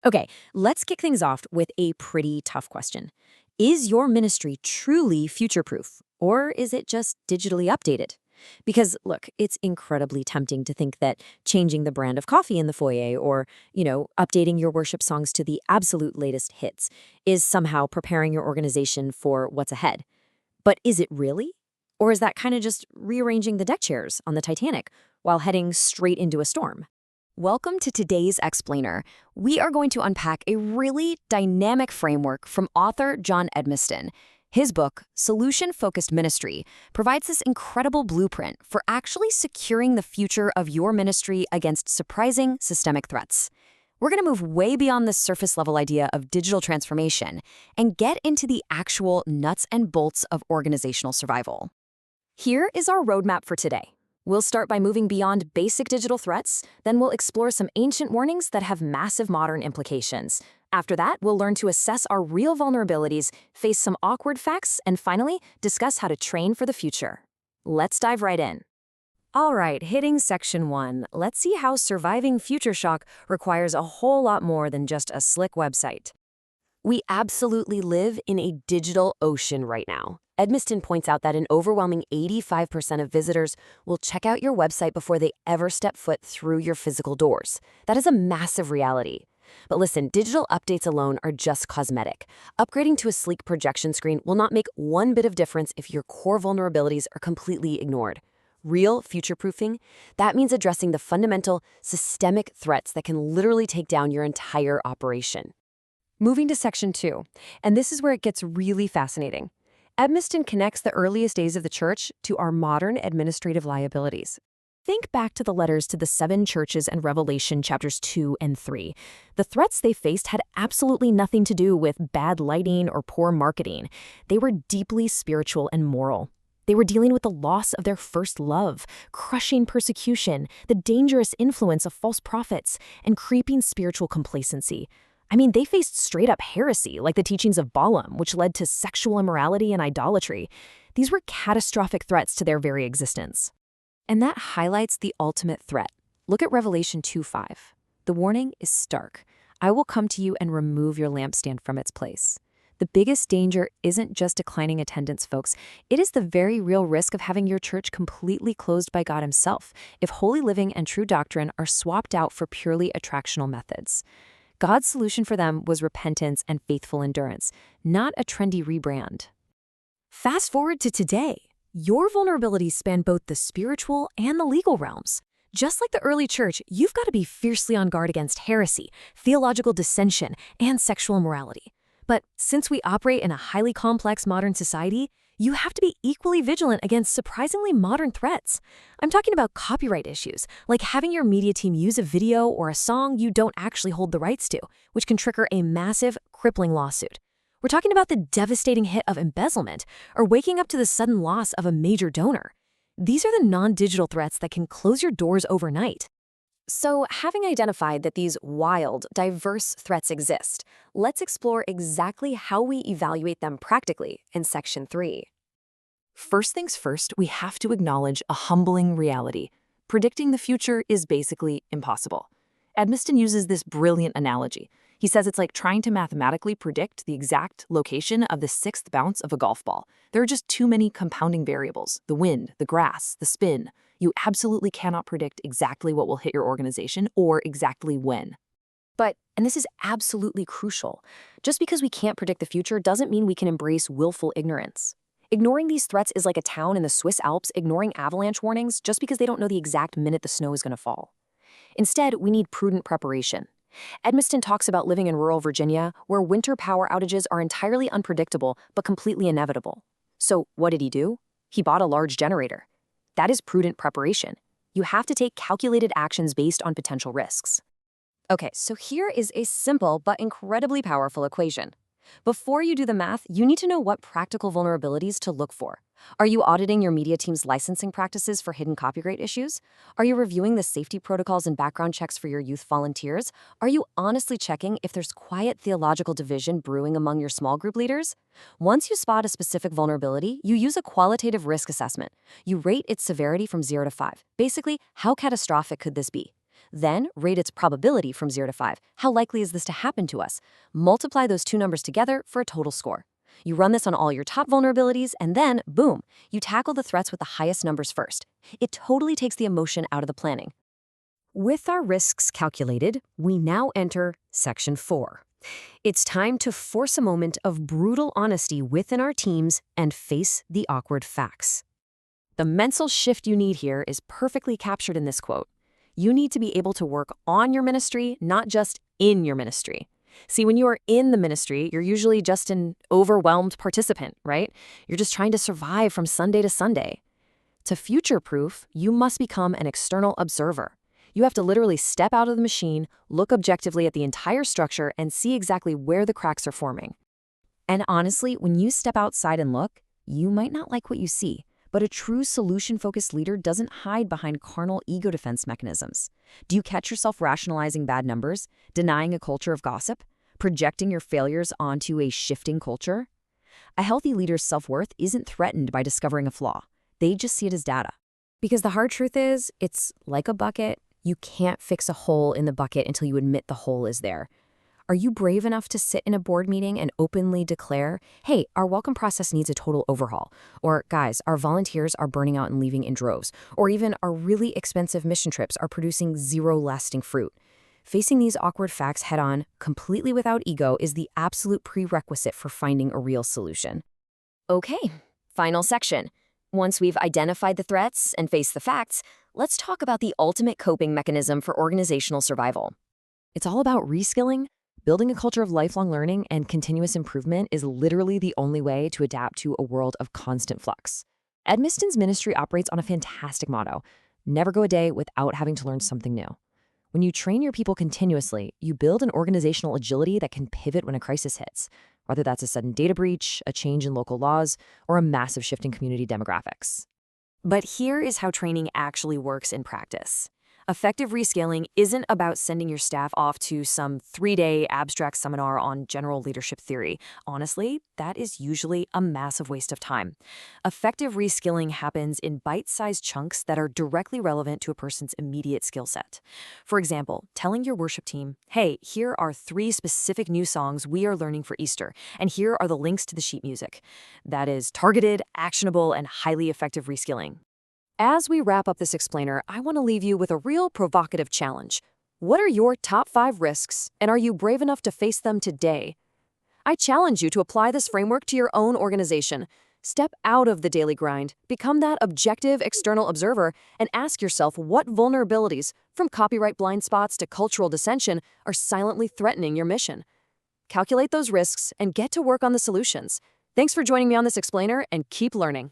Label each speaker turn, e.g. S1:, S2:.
S1: Okay, let's kick things off with a pretty tough question. Is your ministry truly future-proof, or is it just digitally updated? Because, look, it's incredibly tempting to think that changing the brand of coffee in the foyer or, updating your worship songs to the absolute latest hits is somehow preparing your organization for what's ahead. But is it really? Or is that kind of just rearranging the deck chairs on the Titanic while heading straight into a storm? Welcome to today's Explainer. We are going to unpack a really dynamic framework from author John Edmiston. His book, Solution-Focused Ministry, provides this incredible blueprint for actually securing the future of your ministry against surprising systemic threats. We're going to move way beyond the surface-level idea of digital transformation and get into the actual nuts and bolts of organizational survival. Here is our roadmap for today. We'll start by moving beyond basic digital threats, then we'll explore some ancient warnings that have massive modern implications. After that, we'll learn to assess our real vulnerabilities, face some awkward facts, and finally, discuss how to train for the future. Let's dive right in. All right, hitting section 1, let's see how surviving future shock requires a whole lot more than just a slick website. We absolutely live in a digital ocean right now. Edmiston points out that an overwhelming 85% of visitors will check out your website before they ever step foot through your physical doors. That is a massive reality. But listen, digital updates alone are just cosmetic. Upgrading to a sleek projection screen will not make one bit of difference if your core vulnerabilities are completely ignored. Real future-proofing, that means addressing the fundamental, systemic threats that can literally take down your entire operation. Moving to section 2, and this is where it gets really fascinating. Edmiston connects the earliest days of the church to our modern administrative liabilities. Think back to the letters to the 7 churches and Revelation chapters 2 and 3. The threats they faced had absolutely nothing to do with bad lighting or poor marketing. They were deeply spiritual and moral. They were dealing with the loss of their first love, crushing persecution, the dangerous influence of false prophets, and creeping spiritual complacency. I mean, they faced straight-up heresy, like the teachings of Balaam, which led to sexual immorality and idolatry. These were catastrophic threats to their very existence. And that highlights the ultimate threat. Look at Revelation 2:5. The warning is stark. I will come to you and remove your lampstand from its place. The biggest danger isn't just declining attendance, folks. It is the very real risk of having your church completely closed by God himself if holy living and true doctrine are swapped out for purely attractional methods. God's solution for them was repentance and faithful endurance, not a trendy rebrand. Fast forward to today. Your vulnerabilities span both the spiritual and the legal realms. Just like the early church, you've got to be fiercely on guard against heresy, theological dissension, and sexual immorality. But since we operate in a highly complex modern society, you have to be equally vigilant against surprisingly modern threats. I'm talking about copyright issues, like having your media team use a video or a song you don't actually hold the rights to, which can trigger a massive, crippling lawsuit. We're talking about the devastating hit of embezzlement, or waking up to the sudden loss of a major donor. These are the non-digital threats that can close your doors overnight. So, having identified that these wild, diverse threats exist, let's explore exactly how we evaluate them practically in Section 3. First things first, we have to acknowledge a humbling reality. Predicting the future is basically impossible. Edmiston uses this brilliant analogy. He says it's like trying to mathematically predict the exact location of the 6th bounce of a golf ball. There are just too many compounding variables: the wind, the grass, the spin. You absolutely cannot predict exactly what will hit your organization or exactly when. But, and this is absolutely crucial, just because we can't predict the future doesn't mean we can embrace willful ignorance. Ignoring these threats is like a town in the Swiss Alps ignoring avalanche warnings just because they don't know the exact minute the snow is going to fall. Instead, we need prudent preparation. Edmiston talks about living in rural Virginia, where winter power outages are entirely unpredictable but completely inevitable. So what did he do? He bought a large generator. That is prudent preparation. You have to take calculated actions based on potential risks. Okay, so here is a simple but incredibly powerful equation. Before you do the math, you need to know what practical vulnerabilities to look for. Are you auditing your media team's licensing practices for hidden copyright issues? Are you reviewing the safety protocols and background checks for your youth volunteers? Are you honestly checking if there's quiet theological division brewing among your small group leaders? Once you spot a specific vulnerability, you use a qualitative risk assessment. You rate its severity from 0 to 5. Basically, how catastrophic could this be? Then rate its probability from 0 to 5. How likely is this to happen to us? Multiply those two numbers together for a total score. You run this on all your top vulnerabilities, and then, boom, you tackle the threats with the highest numbers first. It totally takes the emotion out of the planning. With our risks calculated, we now enter Section 4. It's time to force a moment of brutal honesty within our teams and face the awkward facts. The mental shift you need here is perfectly captured in this quote. You need to be able to work on your ministry, not just in your ministry. See, when you are in the ministry, you're usually just an overwhelmed participant, right? You're just trying to survive from Sunday to Sunday. To future-proof, you must become an external observer. You have to literally step out of the machine, look objectively at the entire structure, and see exactly where the cracks are forming. And honestly, when you step outside and look, you might not like what you see, but a true solution-focused leader doesn't hide behind carnal ego defense mechanisms. Do you catch yourself rationalizing bad numbers, denying a culture of gossip, projecting your failures onto a shifting culture? A healthy leader's self-worth isn't threatened by discovering a flaw. They just see it as data. Because the hard truth is, it's like a bucket. You can't fix a hole in the bucket until you admit the hole is there. Are you brave enough to sit in a board meeting and openly declare, hey, our welcome process needs a total overhaul? Or, guys, our volunteers are burning out and leaving in droves. Or even our really expensive mission trips are producing zero lasting fruit. Facing these awkward facts head-on, completely without ego, is the absolute prerequisite for finding a real solution. Okay, final section. Once we've identified the threats and faced the facts, let's talk about the ultimate coping mechanism for organizational survival. It's all about reskilling. Building a culture of lifelong learning and continuous improvement is literally the only way to adapt to a world of constant flux. Edmiston's ministry operates on a fantastic motto: never go a day without having to learn something new. When you train your people continuously, you build an organizational agility that can pivot when a crisis hits, whether that's a sudden data breach, a change in local laws, or a massive shift in community demographics. But here is how training actually works in practice. Effective rescaling isn't about sending your staff off to some 3-day abstract seminar on general leadership theory. Honestly, that is usually a massive waste of time. Effective reskilling happens in bite-sized chunks that are directly relevant to a person's immediate skill set. For example, telling your worship team, hey, here are 3 specific new songs we are learning for Easter, and here are the links to the sheet music. That is targeted, actionable, and highly effective reskilling. As we wrap up this explainer, I want to leave you with a real provocative challenge. What are your top 5 risks, and are you brave enough to face them today? I challenge you to apply this framework to your own organization. Step out of the daily grind, become that objective external observer, and ask yourself what vulnerabilities, from copyright blind spots to cultural dissension, are silently threatening your mission. Calculate those risks and get to work on the solutions. Thanks for joining me on this explainer, and keep learning.